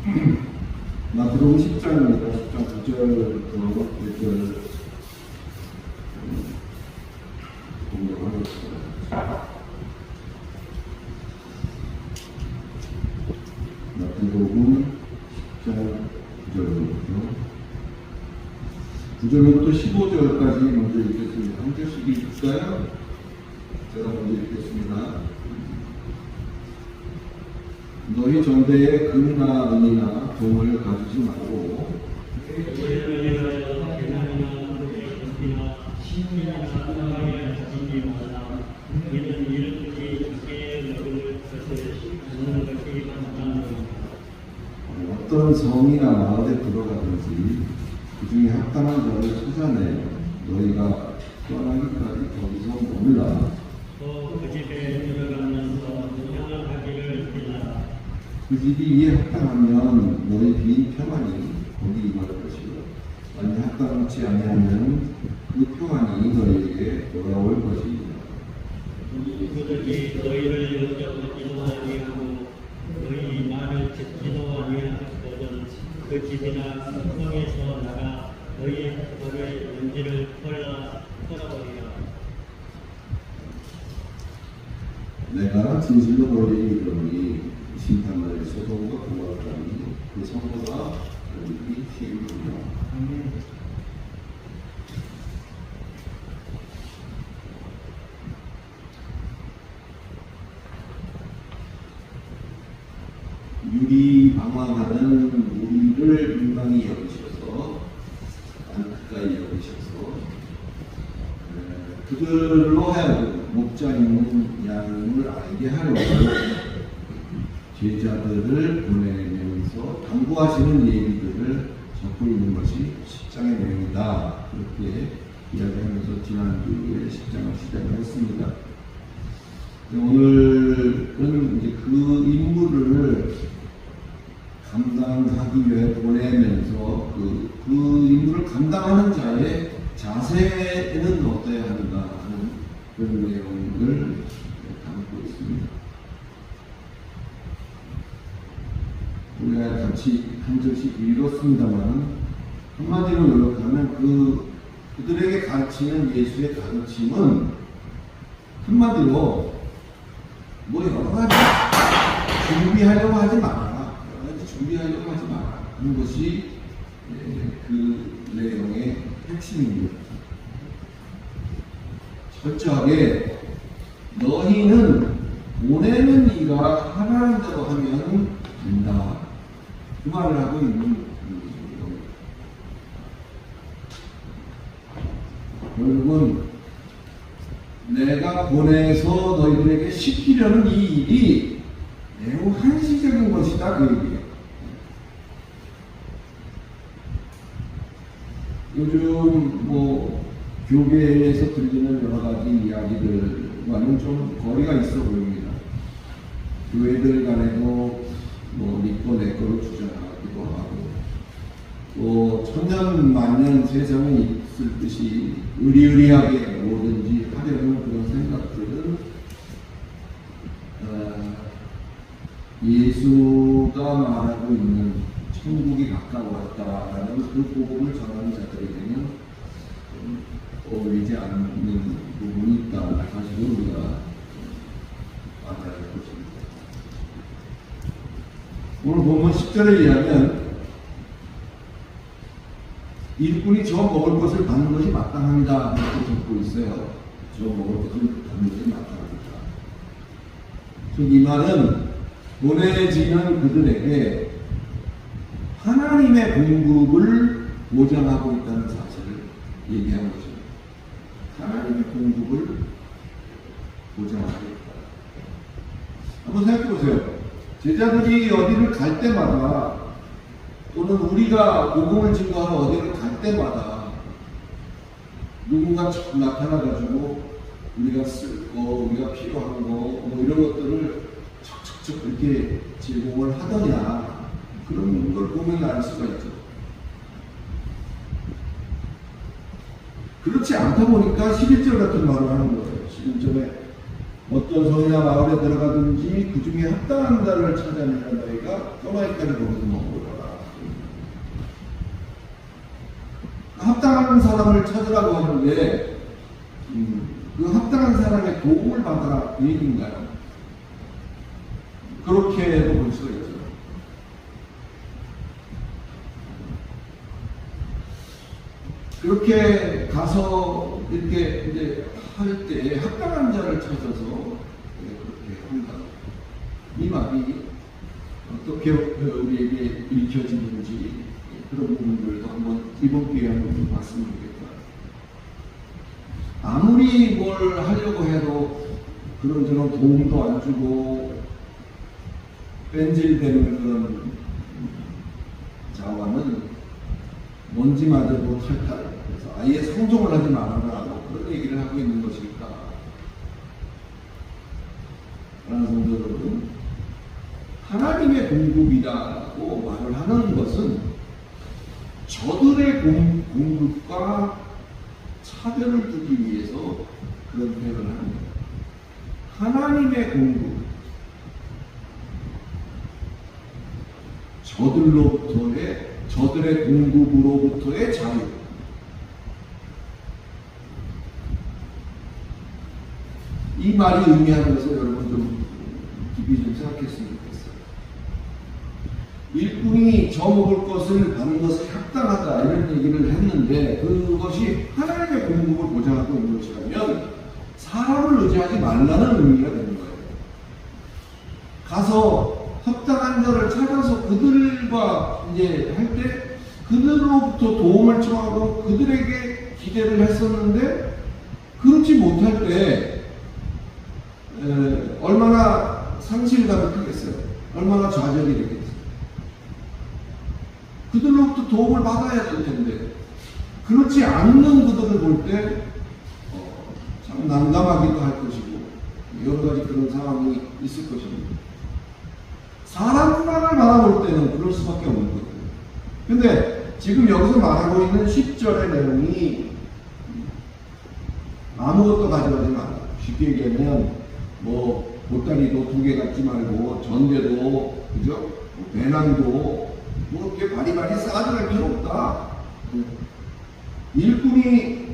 마태복음 10장입니다. 10장 9절부터 1절 공부하겠습니다. 마태복음 10장 9절부터 15절까지 먼저 읽겠습니다. 한 절씩 읽을까요? 제가 먼저 읽겠습니다. 너희 전대에 금이나 은이나 동을 가지지 말고 어떤 성이나 마을에 들어가든지 그 중에 합당한 자를 찾아내 너희가 떠나기까지 거기서 머물라. 그 집에 들어가면서 평안하기를 빌라. 그 집이 이에 합당하면 너희 빈 평안이 거기 임할 것이고 만약 합당치 아니하면 그 평안이 너희에게 돌아올 것이니라. 그들이 너희를 여겨보지도 아니하고 너희 말을 듣지도 아니하거든 그 집이나 성에서 나가 너희 너의 연지를 털어버리라. 내가 진실로 너희에게 이르노니 심판날에 소돔과 고모라 땅이 그 성보다 너희에게 희귀하리라. 유리 방황하는 우리를 민망히 여기셔서 안타까이 여기셔서 그들로 하여금 목자 있는 양을 알게 하려고 제자들을 보내면서 당부하시는 예비들을 적고 있는 것이 10장의 내용이다. 그렇게 이야기하면서 지난주에 10장을 시작을 했습니다. 오늘은 이제 그 임무를 감당하기 위해 보내면서 그 임무를 감당하는 자의 자세는 어떠해야 하는가 하는 그런 내용을 담고 있습니다. 우리가 같이 한 절씩 읽었습니다만 한마디로 요약하면 그들에게 가르치는 예수의 가르침은 한마디로 뭐 여러 가지 준비하려고 하지 마라. 여러 가지 준비하려고 하지 마라. 하는 것이 그 내용의 핵심입니다. 철저하게 너희는 보내는 이가 하라는 대로 하면 된다. 그 말을 하고 있는 겁니다. 결국은 내가 보내서 너희들에게 시키려는 이 일이 매우 한시적인 것이다. 그 얘기예요. 요즘 교계에서 들리는 여러 가지 이야기들과는 좀 거리가 있어 보입니다. 교회들 간에도 믿고 내 거로 주장하기도 하고 또 천년 만년 세상에 있을 듯이 의리의리하게 뭐든지 하려는 그런 생각들은 예수가 말하고 있는 천국이 가까웠다라는 그 복음을 전하는 자들에게는 어울리지 않는 부분이 있다는 사실을 우리가 알아야 할 것입니다. 오늘 보면 10절에 의하면 일꾼이 저 먹을 것을 받는 것이 마땅합니다. 이렇게 적고 있어요. 저 먹을 것을 받는 것이 마땅합니다. 즉 이 말은 보내지는 그들에게 하나님의 공급을 보장하고 있다는 사실을 얘기하는 것입니다. 하나님의 공급을 보장하고 있다. 한번 생각해 보세요. 제자들이 어디를 갈 때마다 또는 우리가 복음을 증거하러 어디를 갈 때마다 누군가 척 나타나가지고 우리가 쓸 거, 우리가 필요한 거, 이런 것들을 척척척 이렇게 제공을 하더냐, 그런 걸 보면 알 수가 있죠. 그렇지 않다 보니까 11절 같은 말을 하는 거예요. 11절에 어떤 성이나 마을에 들어가든지 그 중에 합당한 자를 찾아내는 너희가 떠나기까지 거기서 머무르라. 합당한 사람을 찾으라고 하는데 그 합당한 사람의 도움을 받아라 그 얘기인가요? 그렇게도 볼 수가 있죠. 그렇게 가서 이렇게 이제 할 때 합당한 자를 찾아서 그렇게 한다. 이 말이 어떻게 우리에게 읽혀지는지 그런 부분들도 한번 이번 기회에 한번 봤으면 좋겠다. 아무리 뭘 하려고 해도 그런저런 도움도 안 주고 뺀질되는 그런 자와는 먼지마저도 탈탈. 그래서 아예 상종을 하지 말아라. 그런 얘기를 하고 있는 것일까? 라는 성도 여러분, 하나님의 공급이라고 말을 하는 것은 저들의 공급과 차별을 두기 위해서 그런 표현을 합니다. 하나님의 공급, 저들의 공급으로부터의 자유. 이 말이 의미하는 것을 여러분 좀 깊이 좀 생각했으면 좋겠어요. 일꾼이 저먹을 것을 받는 것이 합당하다 이런 얘기를 했는데 그것이 하나님의 공급을 보장하고 있는 것이라면 사람을 의지하지 말라는 의미가 되는 거예요. 가서 합당한 자를 찾아서 그들과 이제 할 때 그들로부터 도움을 청하고 그들에게 기대를 했었는데 그렇지 못할 때 얼마나 상실감이 크겠어요. 얼마나 좌절이 되겠어요. 그들로부터 도움을 받아야 될 텐데 그렇지 않는 그들을 볼 때 참 난감하기도 할 것이고 여러 가지 그런 상황이 있을 것입니다. 사람만을 바라볼 때는 그럴 수밖에 없는 거예요. 근데 지금 여기서 말하고 있는 10절의 내용이 아무것도 가져가지 말라. 쉽게 얘기하면 뭐 보따리도 2개 갖지 말고 전대도 그죠? 배낭도 뭐 이렇게 바리바리 싸들할 필요 없다. 일꾼이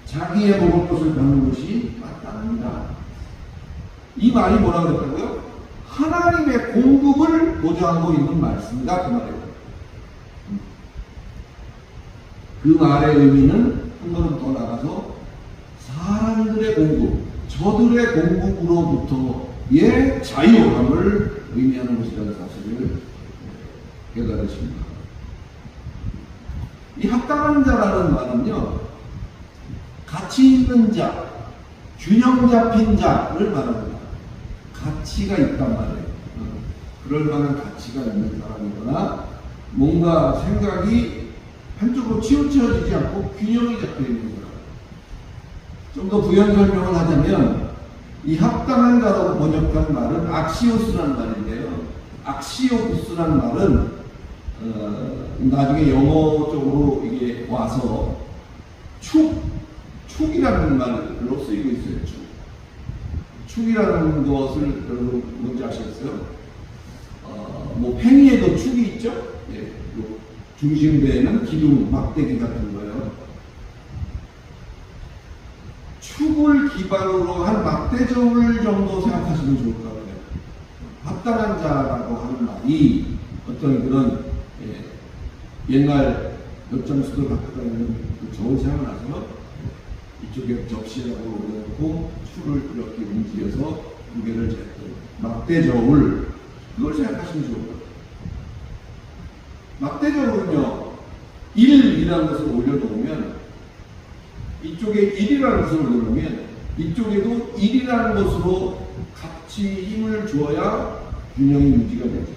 자기의 먹을 것을 받는 것이 마땅합니다. 이 말이 뭐라 그랬다고요? 하나님의 공급을 보장하고 있는 말씀이다 그 말이에요. 그 말의 의미는 한 걸음 더 나가서 사람들의 공급, 저들의 공급으로부터의 자유함을 의미하는 것이라는 사실을 깨달으십니다. 이 합당한 자라는 말은요, 가치 있는 자, 균형 잡힌 자를 말합니다. 가치가 있단 말이에요. 그럴 만한 가치가 있는 사람이거나 뭔가 생각이 한쪽으로 치우쳐지지 않고 균형이 잡혀 있는 사람. 좀 더 부연 설명을 하자면 이 합당한 자라고 번역한 말은 악시오스라는 말인데요. 악시오스라는 말은 나중에 영어 쪽으로 이게 와서 축이라는 말로 쓰이고 있어요. 축이라는 것을 여러분 뭔지 아시겠어요? 뭐 팽이에도 축이 있죠? 예, 중심대에는 기둥, 막대기 같은 거예요. 축을 기반으로 한 막대저울 정도 생각하시면 좋을 것 같아요. 합당한 자라고 하는 말이 어떤 그런 옛날 엿장수들 갖고 다니는 그 저울 생각나서 이쪽에 접시라고 올려놓고 축을 이렇게 움직여서 무게를 쟀던 막대저울, 그걸 생각하시면 좋을 것 같아요. 막대저울은요 1이라는 것을 올려놓으면 이쪽에 1이라는 것을 올려놓으면 이쪽에도 1이라는 것으로 같이 힘을 주어야 균형이 유지가 되죠.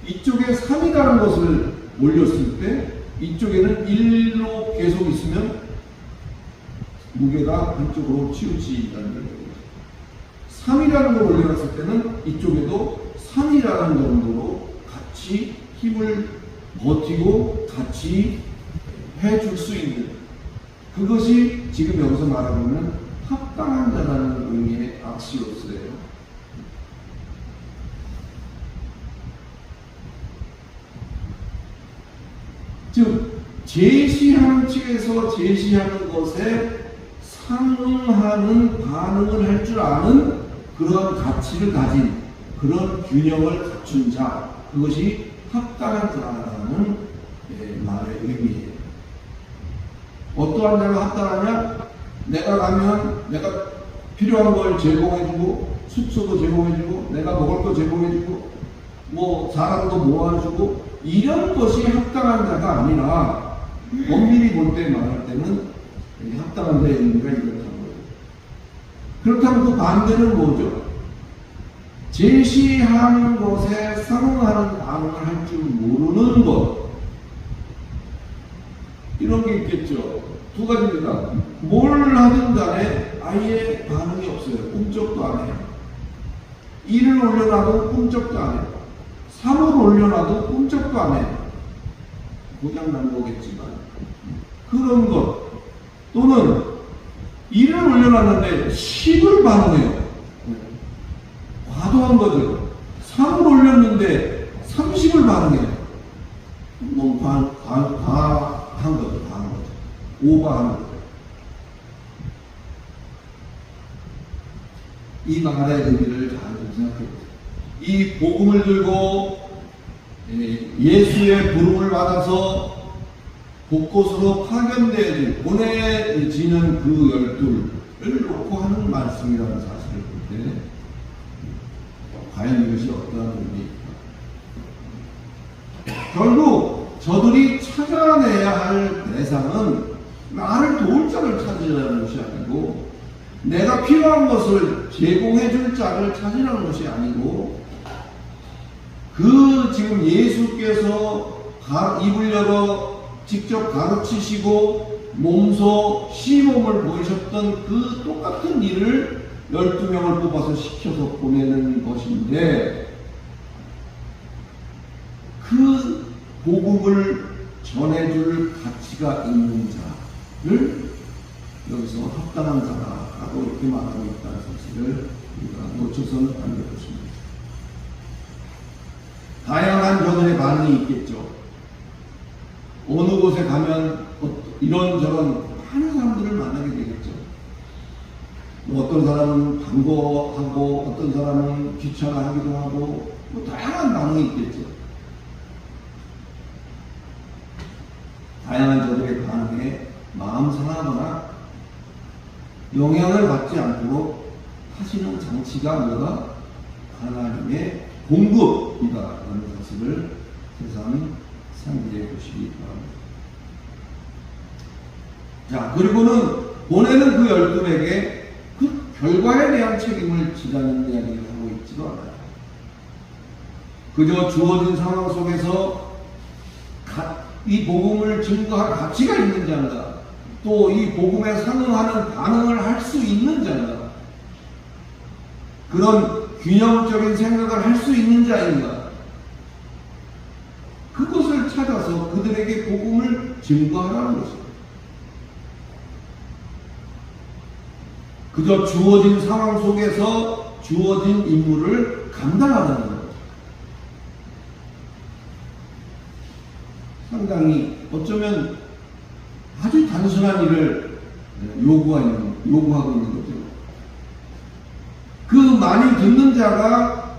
이쪽에 3이라는 것을 올렸을 때 이쪽에는 1로 계속 있으면 무게가 한쪽으로 치우치다는 거예요. 3이라는 걸 올려놨을 때는 이쪽에도 3이라는 정도로 같이 힘을 버티고 같이 해줄 수 있는, 그것이 지금 여기서 말하고 있는 합당한 자라는 의미의 악시오스예요. 즉 제시하는 측에서 제시하는 것에 상응하는 반응을 할 줄 아는 그런 가치를 가진 그런 균형을 갖춘 자, 그것이 합당한 자라는 말의 의미예요. 어떠한 자가 합당하냐? 내가 가면 내가 필요한 걸 제공해주고, 숙소도 제공해주고, 내가 먹을 거 제공해주고, 뭐 사람도 모아주고, 이런 것이 합당한 자가 아니라 엄밀히 볼 때 말할 때는 합당한 자의 의미가 이렇다는 거예요. 그렇다면 그 반대는 뭐죠? 제시하는 것에 상응하는 반응을 할 줄 모르는 것, 이런 게 있겠죠. 두 가지입니다. 뭘 하든 간에 아예 반응이 없어요. 꿈쩍도 안 해요. 일을 올려놔도 꿈쩍도 안 해요. 사업을 올려놔도 꿈쩍도 안 해요. 고장난 거겠지만 그런 것, 또는 일을 올려놨는데 10을 반응해요. 과도한 거죠. 3을 올렸는데 30을 반응해요. 너무 과한 거죠. 과한 거죠. 오버하는 거죠. 이 말의 의미를 잘 생각해보세요. 이 복음을 들고 예수의 부름을 받아서 곳곳으로 파견되어진 보내지는 그 12를 놓고 하는 말씀이라는 사실을 볼 때 과연 이것이 어떠한 의미일까? 결국 저들이 찾아내야 할 대상은 나를 도울 자를 찾으라는 것이 아니고, 내가 필요한 것을 제공해 줄 자를 찾으라는 것이 아니고, 그 지금 예수께서 입을 열어 직접 가르치시고 몸소 시범을 보이셨던 그 똑같은 일을 12명을 뽑아서 시켜서 보내는 것인데, 그 복음을 전해줄 가치가 있는 자를 여기서 합당한 자라고 이렇게 말하고 있다는 사실을 우리가 놓쳐서는 안 될 것입니다. 다양한 저들의 반응이 있겠죠. 어느 곳에 가면 이런저런 많은 사람들을 만나게 되겠죠. 어떤 사람은 반가워하고 어떤 사람은 귀찮아하기도 하고 다양한 반응이 있겠죠. 다양한 저들의 반응에 마음 상하거나 영향을 받지 않도록 하시는 장치가 뭐가? 하나님의 공급이다라는 사실을 세상 상기해 보시기 바랍니다. 자, 그리고는 보내는 그 12에게 그 결과에 대한 책임을 지라는 이야기를 하고 있지도 않아요. 그저 주어진 상황 속에서 이 복음을 증거할 가치가 있는 자인가, 또 이 복음에 상응하는 반응을 할 수 있는 자인가, 그런 균형적인 생각을 할 수 있는 자인가, 그것을 찾아서 그들에게 복음을 증거하라는 것입니다. 그저 주어진 상황 속에서 주어진 임무를 감당하라는 것. 상당히 어쩌면 아주 단순한 일을 요구하고 있는 거죠. 그 많이 듣는 자가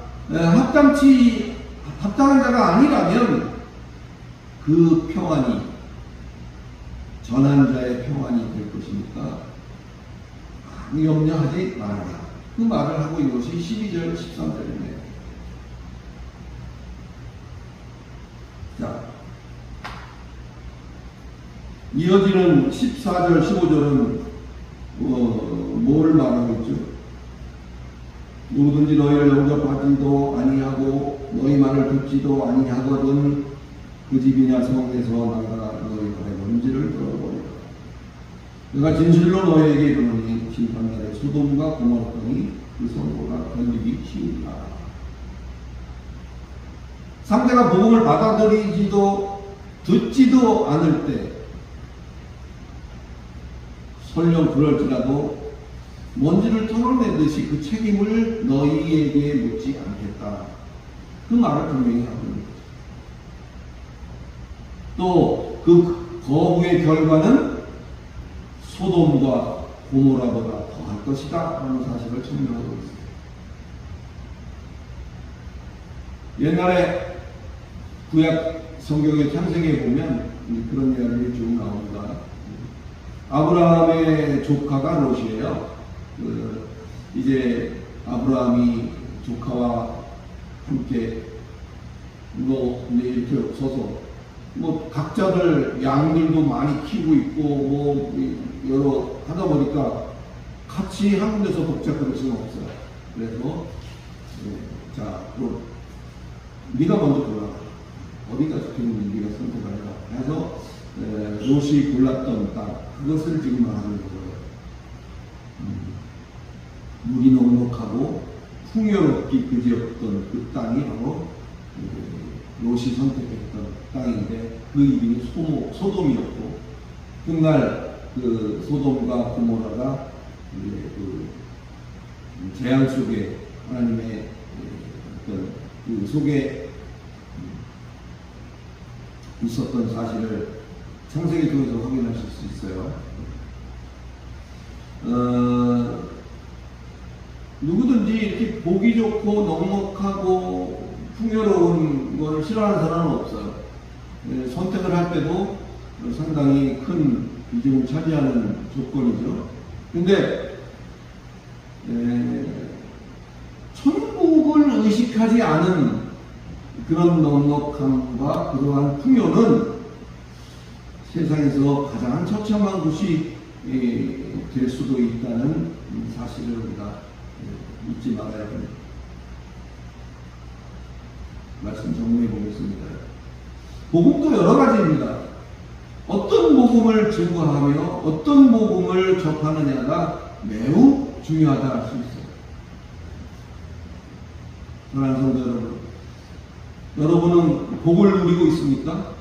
합당한 자가 아니라면 그 평안이 전한 자의 평안이 될 것이니까 염려하지 말아라. 그 말을 하고 이것이 12절, 13절이네요. 자, 이어지는 14절, 15절은 뭐를 말하고 있죠? 누구든지 너희를 영접하지도 아니하고 너희 말을 듣지도 아니하거든 그 집이냐 성에서 나가 너희가 해본지를 들어보리라. 내가 진실로 너희에게 이르노니 심판날에 소돔과 고모라 땅이 그 성보다 견디기 쉬우리라. 상대가 복음을 받아들이지도 듣지도 않을 때 설령 그럴지라도 먼지를 털어내듯이 그 책임을 너희에게 묻지 않겠다. 그 말을 분명히 하고 있는 거죠. 또 그 거부의 결과는 소돔과 고모라보다 더할 것이다 라는 사실을 증명하고 있습니다. 옛날에 구약 성경의 창세기에 보면 그런 이야기가 쭉 나옵니다. 아브라함의 조카가 롯이에요. 이제 아브라함이 조카와 함께 이렇게 서서 각자들 양들도 많이 키우고 있고 여러 하다 보니까 같이 한 군데서 복잡할 수는 없어요. 그래서 자 그럼 네가 먼저 골라. 어디가 좋겠는지 네가 선택하라 해서 롯이 골랐던 땅 그것을 지금 말하는 거예요. 물이 넉넉하고 풍요롭기 그지없던 그 땅이 바로 롯이 선택했던 땅인데 그 이름이 소돔이었고 훗날 그 소돔과 고모라가 그 재앙 속에 하나님의 어떤 그 속에 있었던 사실을 창세기 통해서 확인하실 수 있어요. 누구든지 이렇게 보기 좋고 넉넉하고 풍요로운 것을 싫어하는 사람은 없어요. 선택을 할 때도 상당히 큰 비중을 차지하는 조건이죠. 근데 천국을 의식하지 않은 그런 넉넉함과 그러한 풍요는 세상에서 가장 처참한 곳이 될 수도 있다는 사실을 우리가 잊지 말아야 합니다. 말씀 정리해 보겠습니다. 복음도 여러 가지입니다. 어떤 복음을 증거하며 어떤 복음을 접하느냐가 매우 중요하다 할 수 있어요. 사랑하는 성도 여러분, 여러분은 복을 누리고 있습니까?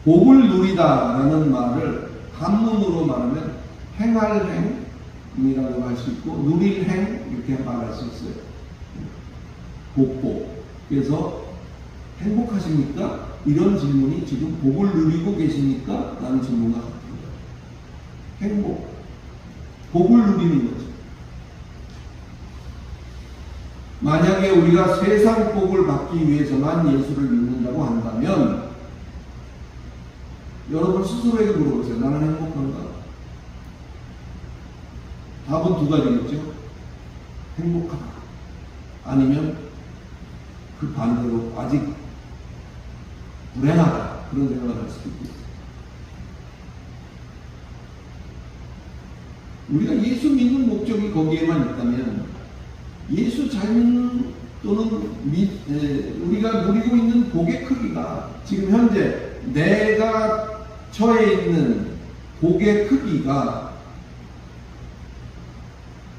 복을 누리다라는 말을 한문으로 말하면 행할 행이라고 할 수 있고 누릴 행 이렇게 말할 수 있어요. 복복. 그래서 행복하십니까? 이런 질문이 지금 복을 누리고 계십니까? 라는 질문과 같습니다. 행복. 복을 누리는 거죠. 만약에 우리가 세상 복을 받기 위해서만 예수를 믿는다고 한다면 여러분 스스로에게 물어보세요. 나는 행복한가? 답은 두 가지겠죠. 행복하다. 아니면 그 반대로 아직 불행하다. 그런 생각을 할 수도 있겠어요. 우리가 예수 믿는 목적이 거기에만 있다면 예수 잘 믿는 또는 우리가 누리고 있는 복의 크기가 지금 현재 내가 처해 있는 복의 크기가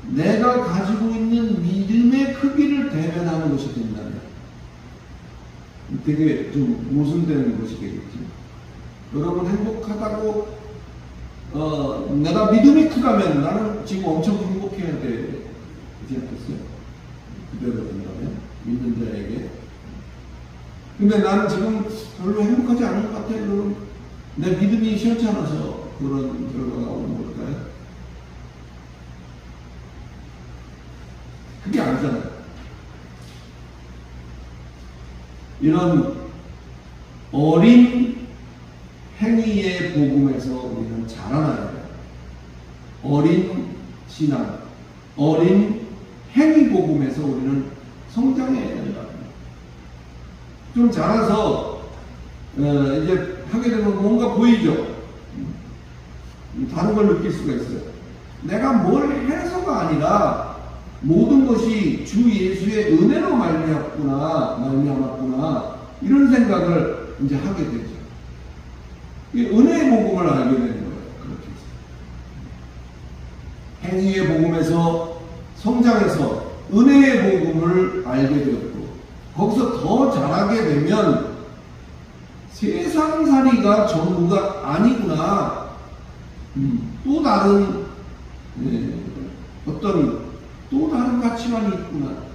내가 가지고 있는 믿음의 크기를 대변하는 것이 된다면 되게 좀 모순되는 것이 되겠지. 여러분 행복하다고 내가 믿음이 크다면 나는 지금 엄청 행복해야 되지 않겠어요? 그대로 된다면 믿는 자에게. 근데 나는 지금 별로 행복하지 않은 것 같아. 그러면 내 믿음이 시원치 않아서 그런 결과가 오는 걸까요? 그게 아니잖아요. 이런 어린 행위의 복음에서 우리는 자라나야 돼요. 어린 신앙, 어린 행위 복음에서 우리는 성장해야 된다. 좀 자라서 이제 하게 되면 뭔가 보이죠. 다른 걸 느낄 수가 있어요. 내가 뭘 해서가 아니라 모든 것이 주 예수의 은혜로 말미암았구나 이런 생각을 이제 하게 되죠. 은혜의 복음을 알게 되는 거예요. 그렇게 해서 행위의 복음에서 성장해서 은혜의 복음을 알게 되었고 거기서 더 잘하게 되면 세상살이가 전부가 아니구나 또 다른 어떤 또 다른 가치관이 있구나.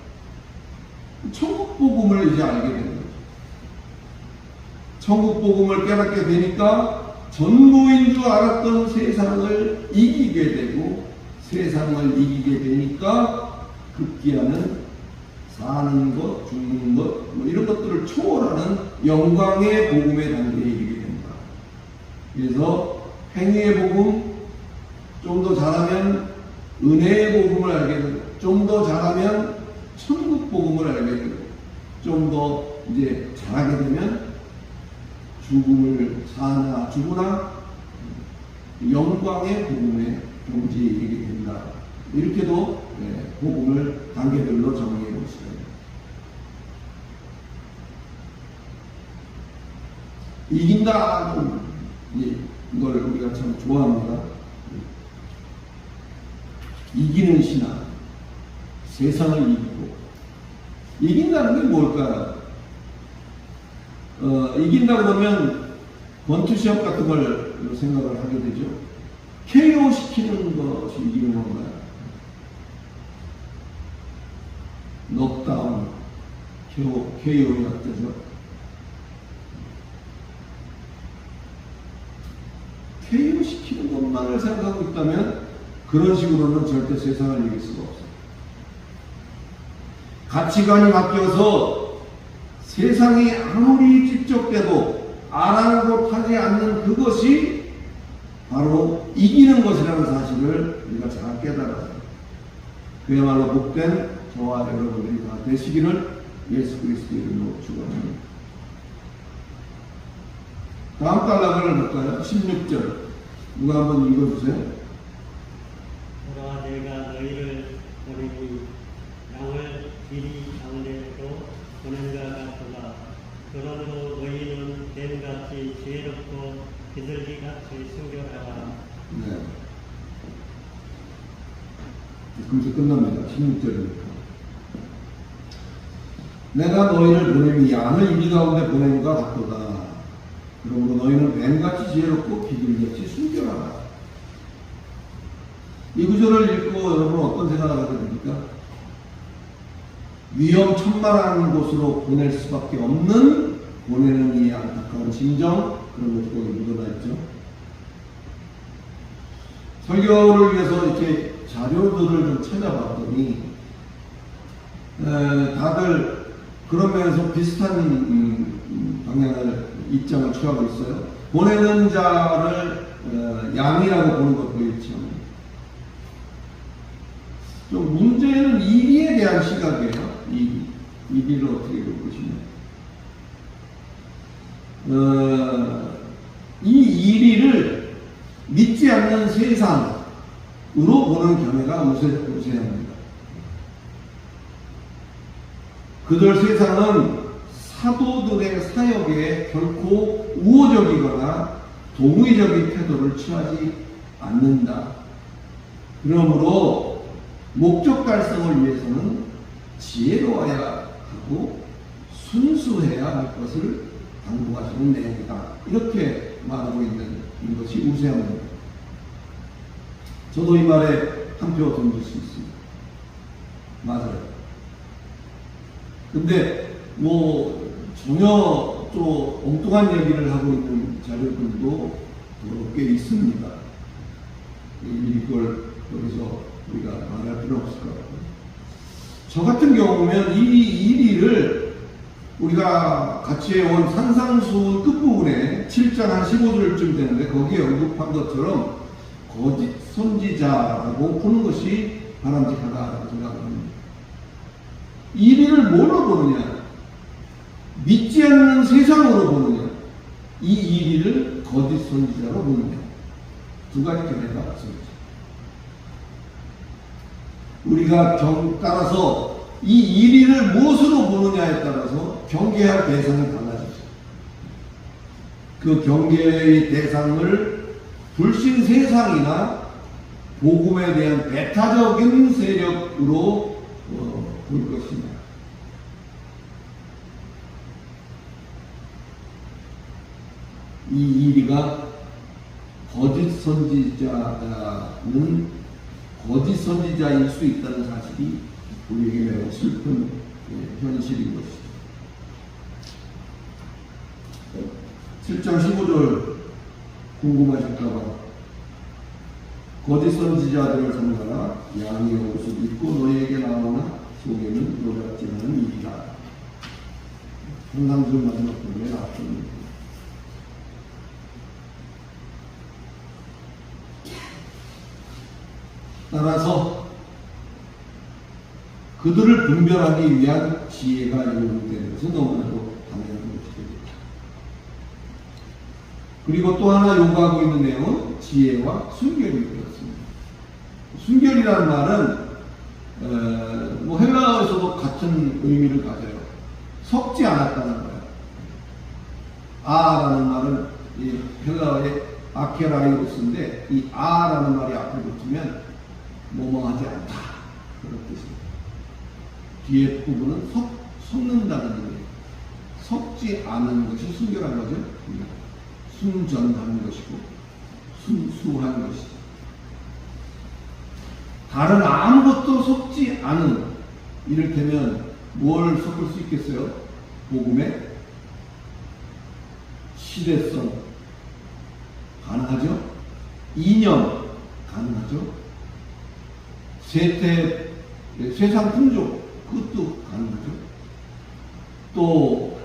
천국 복음을 이제 알게 되는 거죠. 천국 복음을 깨닫게 되니까 전부인 줄 알았던 세상을 이기게 되고, 세상을 이기게 되니까 급기야는 사는 것, 죽는 것, 뭐 이런 것들을 초월하는 영광의 복음의 단계에 이르게 된다. 그래서 행위의 복음, 좀 더 잘하면 은혜의 복음을 알게 되고, 좀 더 잘하면 천국 복음을 알게 되고, 좀 더 이제 잘하게 되면 죽음을 사나 죽으나 영광의 복음의 경지에 이르게 된다. 이렇게도 복음을 단계별로 정리해 볼 수가 있습니다. 이긴다, 이걸 우리가 참 좋아합니다. 이기는 신앙, 세상을 이기고. 이긴다는 게 뭘까요? 이긴다 그러면 권투시합 같은 걸 생각을 하게 되죠. KO 시키는 것이 이기는 건가요? 넉다운, KO의 약자죠. KO 시키는 것만을 생각하고 있다면 그런 식으로는 절대 세상을 이길 수가 없어요. 가치관이 바뀌어서 세상이 아무리 집적돼도 아랑곳하지 않는 그것이 바로 이기는 것이라는 사실을 우리가 잘 깨달아요. 그야말로 복된 저와 여러분들이 다 되시기를 예수 그리스도의 이름으로 축원합니다. 다음 단락을 볼까요? 16절. 누가 한번 읽어주세요. 보라, 내가 너희를 보내니 양을 길이 가운데로 보낸 것 같도다. 그러므로 너희는 뱀같이 지혜롭고 비둘기같이 순결하라. 네. 그래서 끝납니다. 16절입니다. 내가 너희를 보내니 양을 이리 가운데 보낸 것 같도다. 그러므로 너희는 뱀같이 지혜롭고 비둘기같이 순결하라. 이 구절을 읽고 여러분 어떤 생각을 하게 됩니까? 위험천만한 곳으로 보낼 수밖에 없는 보내는 이 안타까운 심정, 그런 것도 거기 묻어나 있죠. 설교를 위해서 이렇게 자료들을 좀 찾아봤더니 다들 그런 면에서 비슷한 방향을 입장을 취하고 있어요. 보내는 자를 양이라고 보는 것도 있죠. 좀 문제는 이리에 대한 시각이에요. 이리를 어떻게 보시면 이 이리를 믿지 않는 세상으로 보는 견해가 우세합니다. 그들 세상은 사도들의 사역에 결코 우호적이거나 동의적인 태도를 취하지 않는다. 그러므로 목적 달성을 위해서는 지혜로워야 하고 순수해야 할 것을 당부하시는 내용이다. 이렇게 말하고 있는 것이 우세합니다. 저도 이 말에 한 표 던질 수 있습니다. 맞아요. 근데 전혀 또 엉뚱한 얘기를 하고 있는 자료들도 꽤 있습니다. 이걸 여기서 우리가 말할 필요 없을 것 같아요. 저 같은 경우면 이 일을 우리가 같이 해온 산상수 끝부분에 7장 한 15절쯤 되는데 거기에 언급한 것처럼 거짓 선지자라고 보는 것이 바람직하다고 생각합니다. 이 일을 뭘로 보느냐? 믿지 않는 세상으로 보느냐? 이 일을 거짓 선지자로 보느냐? 두 가지 견해가 있습니다. 우리가 따라서 이 일을 무엇으로 보느냐에 따라서 경계할 대상이 달라지죠. 그 경계의 대상을 불신 세상이나 복음에 대한 배타적인 세력으로 볼 것입니다. 이 이리가 거짓 선지자는 거짓 선지자일 수 있다는 사실이 우리에게 매우 슬픈 현실인 것이죠. 7장 15절 궁금하실까봐 거짓 선지자들을 삼가라 양의 옷을 입고 너희에게 나오나 속에는 노랗지 않은 일이라. 항상 좀 마지막 부분에 나왔습니다. 따라서 그들을 분별하기 위한 지혜가 요구되는 것은 너무나도 당연한 것입니다. 그리고 또 하나 요구하고 있는 내용은 지혜와 순결이었습니다. 순결이라는 말은 헬라어에서도 같은 의미를 가져요. 섞지 않았다는 거예요. 아라는 말은 이 헬라어의 아케라이오스인데 이 아라는 말이 앞에 붙으면 뭐뭐하지 않다 그런 뜻입니다. 뒤에 부분은 섞는다는 의미예요. 섞지 않은 것이 순결한 거죠. 순전한 것이고 순수한 것이죠. 다른 아무것도 섞지 않은, 이를테면 뭘 섞을 수 있겠어요? 복음의 시대성 가능하죠? 이념 가능하죠? 세상 풍조 그것도 가능하죠? 또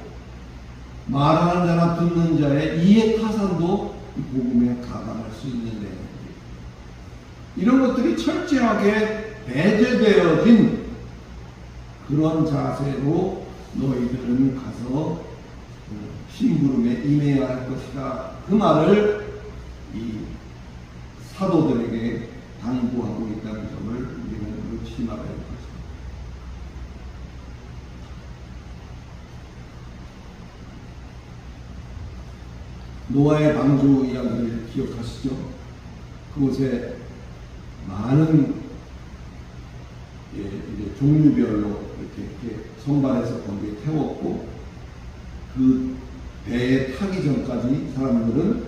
말하는 자나 듣는 자의 이해 타산도 이 복음에 가담할 수 있는 내용입니다. 이런 것들이 철저하게 배제되어진 그런 자세로 너희들은 가서 심부름에 임해야 할 것이다. 그 말을 이 사도들에게 당부하고 있다는 점을 우리는 놓치지 말아야 할 것입니다. 노아의 방주 이야기를 기억하시죠? 그곳에 많은 이제 종류별로 이렇게 선반해서 거기에 태웠고 그 배에 타기 전까지 사람들은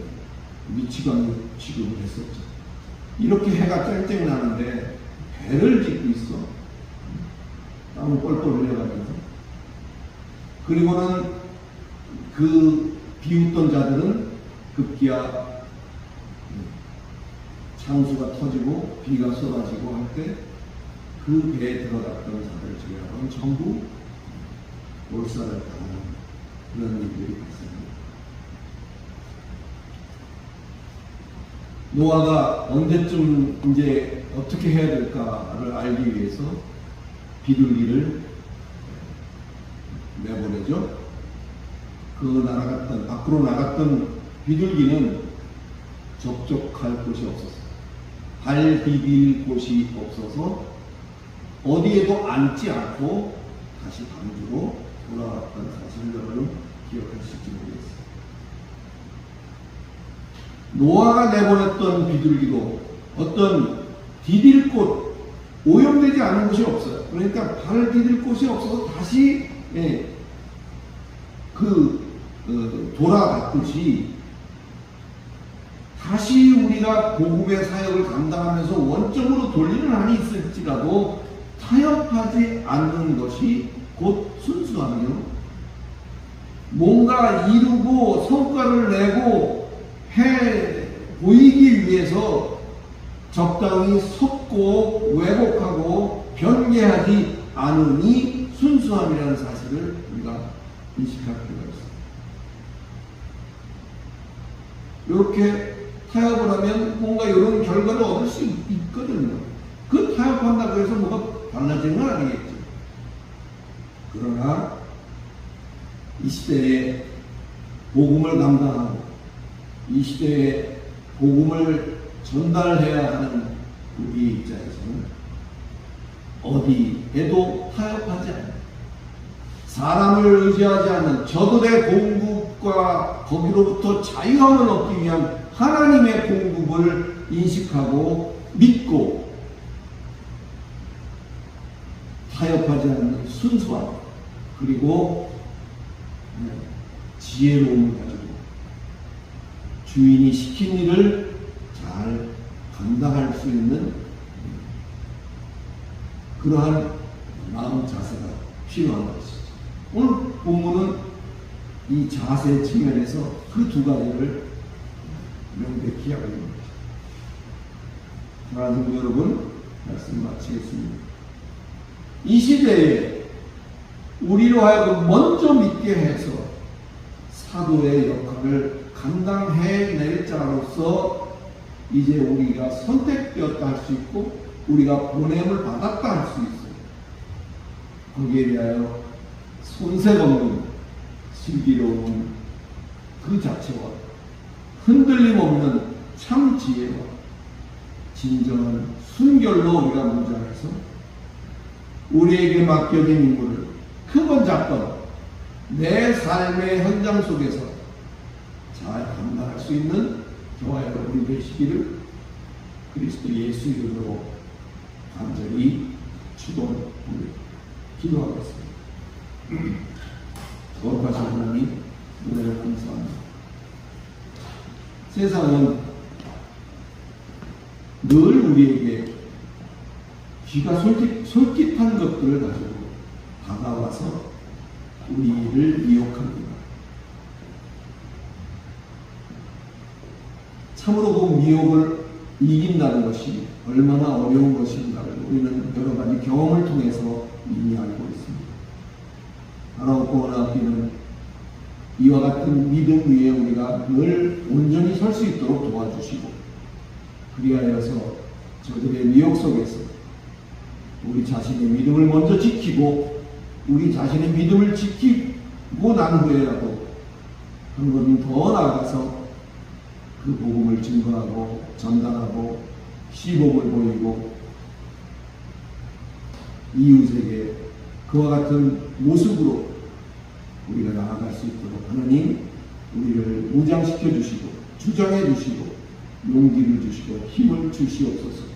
미치광이 취급을 했었죠. 이렇게 해가 쨍쨍 나는데 배를 짓고 있어. 땀을 뻘뻘 흘려가면서. 그리고는 그 비웃던 자들은 급기야 창수가 터지고 비가 쏟아지고 할 때 그 배에 들어갔던 자들 제외하고는 전부 몰살을 당하는 그런 일들이 발생합니다. 노아가 언제쯤 이제 어떻게 해야 될까를 알기 위해서 비둘기를 내보내죠. 밖으로 나갔던 비둘기는 접촉할 곳이 없었어요. 발 디딜 곳이 없어서 어디에도 앉지 않고 다시 방주로 돌아왔던 사실을 여러분 기억하실지 모르겠어요. 노아가 내보냈던 비둘기도 어떤 디딜 곳, 오염되지 않은 곳이 없어요. 그러니까 발을 디딜 곳이 없어서 다시 돌아갔듯이 다시 우리가 복음의 사역을 감당하면서 원점으로 돌리는 한이 있을지라도 타협하지 않는 것이 곧 순수함이요. 뭔가 이루고 성과를 내고 해 보이기 위해서 적당히 섞고 왜곡하고 변개하지 않으니 순수함이라는 사실을 우리가 인식할 필요가 있습니다. 이렇게 타협을 하면 뭔가 이런 결과를 얻을 수 있거든요. 그 타협한다고 해서 뭐가 달라지는 건 아니겠죠. 그러나 이 시대에 복음을 감당하고 이 시대에 복음을 전달해야 하는 우리 입장에서는 어디에도 타협하지 않는, 사람을 의지하지 않는 저들의 공급과 거기로부터 자유함을 얻기 위한 하나님의 공급을 인식하고 믿고 타협하지 않는 순수함, 그리고 지혜로움을 가지고 주인이 시킨 일을 잘 잘 감당할 수 있는 그러한 마음 자세가 필요한 것이죠. 오늘 본문은 이 자세 측면에서 그 두 가지를 명백히 하고 있습니다. 사랑하는 성도 여러분, 말씀 마치겠습니다. 이 시대에 우리로 하여금 먼저 믿게 해서 사도의 역할을 감당해낼 자로서 이제 우리가 선택되었다 할 수 있고 우리가 보냄을 받았다 할 수 있어요. 거기에 대하여 손색 없는 슬기로운 그 자체와 흔들림 없는 참 지혜와 진정한 순결로 우리가 무장해서 우리에게 맡겨진 임무를 크건 작건 내 삶의 현장 속에서 잘 감당할 수 있는 저와 여러분이 되시기를 그리스도 예수 이름으로 간절히 축원합니다. 기도하겠습니다. 거룩하신 하나님, 은혜를 감사합니다. 세상은 늘 우리에게 귀가 솔깃한 것들을 가지고 다가와서 우리를 미혹합니다. 참으로 그 미혹을 이긴다는 것이 얼마나 어려운 것인가를 우리는 여러 가지 경험을 통해서 이미 알고 있습니다. 하나님과 원하기는 이와 같은 믿음 위에 우리가 늘 온전히 설 수 있도록 도와주시고 그리하여서 저들의 미혹 속에서 우리 자신의 믿음을 먼저 지키고 우리 자신의 믿음을 지키고 난 후에라도 한 걸음 더 나아가서 그 복음을 증거하고 전달하고 시복을 보이고 이웃에게 그와 같은 모습으로 우리가 나아갈 수 있도록 하나님 우리를 무장시켜 주시고 주장해 주시고 용기를 주시고 힘을 주시옵소서.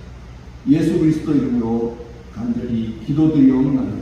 예수 그리스도 이름으로 간절히 기도드리옵나이다.